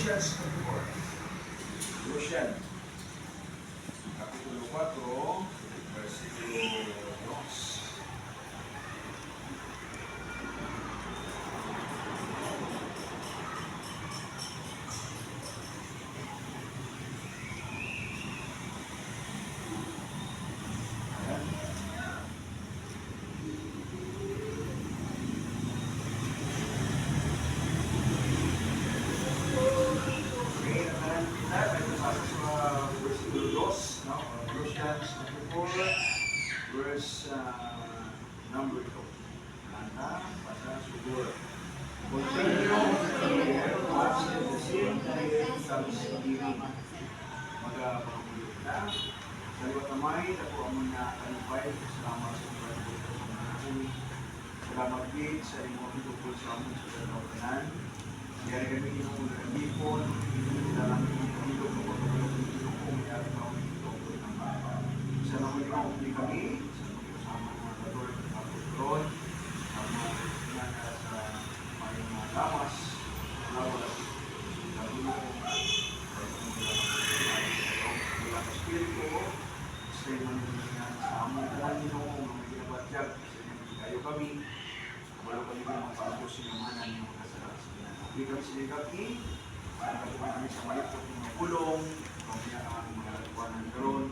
Colossians chapter 4. Colossians, Capítulo 4, versículo 2. Colossians chapter 4, verse number 2. Nanda, basa siguro. Continue what's in the same diet thanksgiving. Magpapagulog kita. Sa liwat namay, ako ang mga kanipay. Salamat sa mga kanipay. Salamat din sa inyong itupol sa among sa kanaukanan. Yari kami inyong nagandipon. Hindi lang inyong itupol kung mayari na ang itupol ng baba. Sa naman yung umli kami, sa mga kador ng mga patron, sa mga pinaka sa mga lamas, lawas, sa tulong, sa espiritu, sa iman sa among kanino, mga ginabatyag, sa inyong kayo kami, wala kami ng mga pagos sinamanan ng mga kasalanan. Hindi kami sinikaki, saan katupan kami sa malipot ng mga pulong, kung niya ang mga lagwanan karon,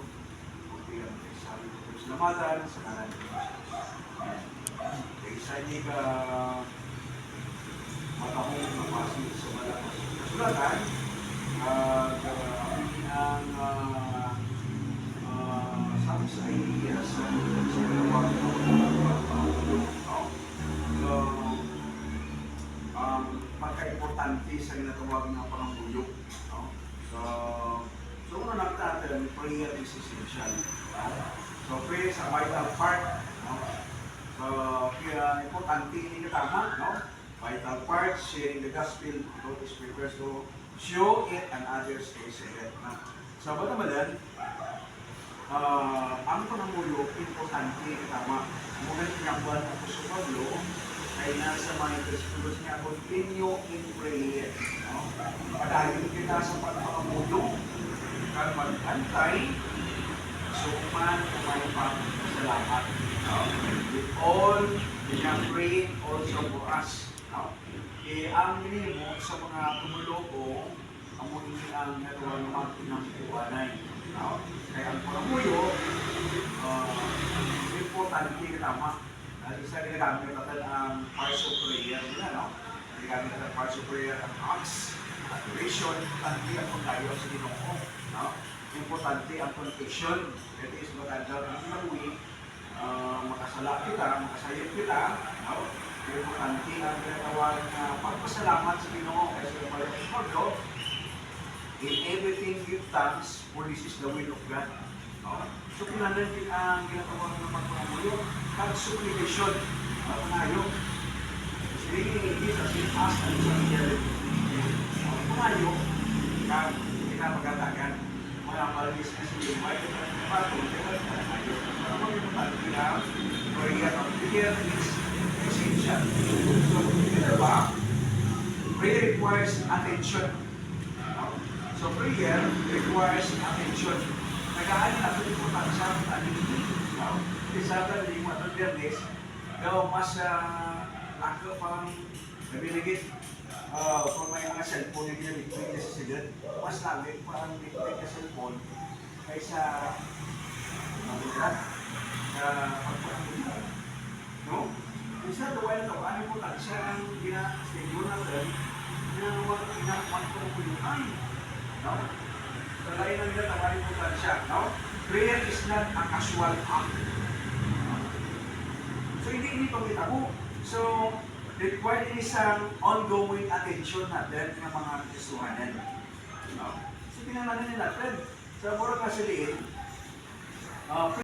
kung niya ang sabi ko sa sinamatan, sa kanan ng Jesus. Kaya isa niya ka matahong mapasig sa malakas kasulatan, ang sabi sa ideas sa sinawag pagka-importante sa ginatawag na pangambuyok. So una natin, prayer is essential. So prayer sa vital part. Kaya importante ini katama. Vital part, sharing the gospel, God is prepared to show it and others to say it. So ba naman ang pangambuyok, importante katama. Muna tinambuhan ako sa Pablo, ay nasa mga Christos niya, continue in prayer. Padayon kita sa pagpapamulong, kang mag-antay, suman kung may pagpasalamat. With all, we are praying also for us. Ang mo sa mga tumuloko, ang muli ang natawag naman ng iwanay. Kaya ang pangambuyok, importante katama. Isa ginagamit natin ang parts of prayer nila, ginagamit natin ang parts of prayer, ang acts, adoration, importante ang pagkayo sa Ginoo, importante ang confession. Ito is maganda ang ginawi, makasala kita, makasayip kita, importante ang ginatawag na pagpasalamat sa Ginoo. Kasi yung Pablo, in everything give thanks, for this is the will of God. So kinanan din ang ginatawag ng pagpapamulong, kag-supplication, pangayong. Speaking in English, as in us and sa Miguel. Pangayong, kinapagatagan, mga malagis na si Lumay, patong, pangayong. Para mag-importante ang prayer of prayer is essential. So, ito ba? Prayer requires attention. So, prayer requires attention. Nag-aali na ito importante sa ating Isabel, yung mga Bernes, mas lako pang nabiligit kung may mga cellphone yung ginamit sa sigad, mas lagi parang nagpapit na cellphone kaysa mabulat sa pagpapagulong. No? Isa, dawai na ito, ano po lang siya ang gina-schedule natin na magpapagulungan. No? So, lain na nila tawarin po lang siya. No? Prayer is not a casual act. So, hindi pagkita mo. So, required isang ongoing attention natin ng mga Kristuhanan. So, pinangalan nila, Fred, sa mura kasi liin,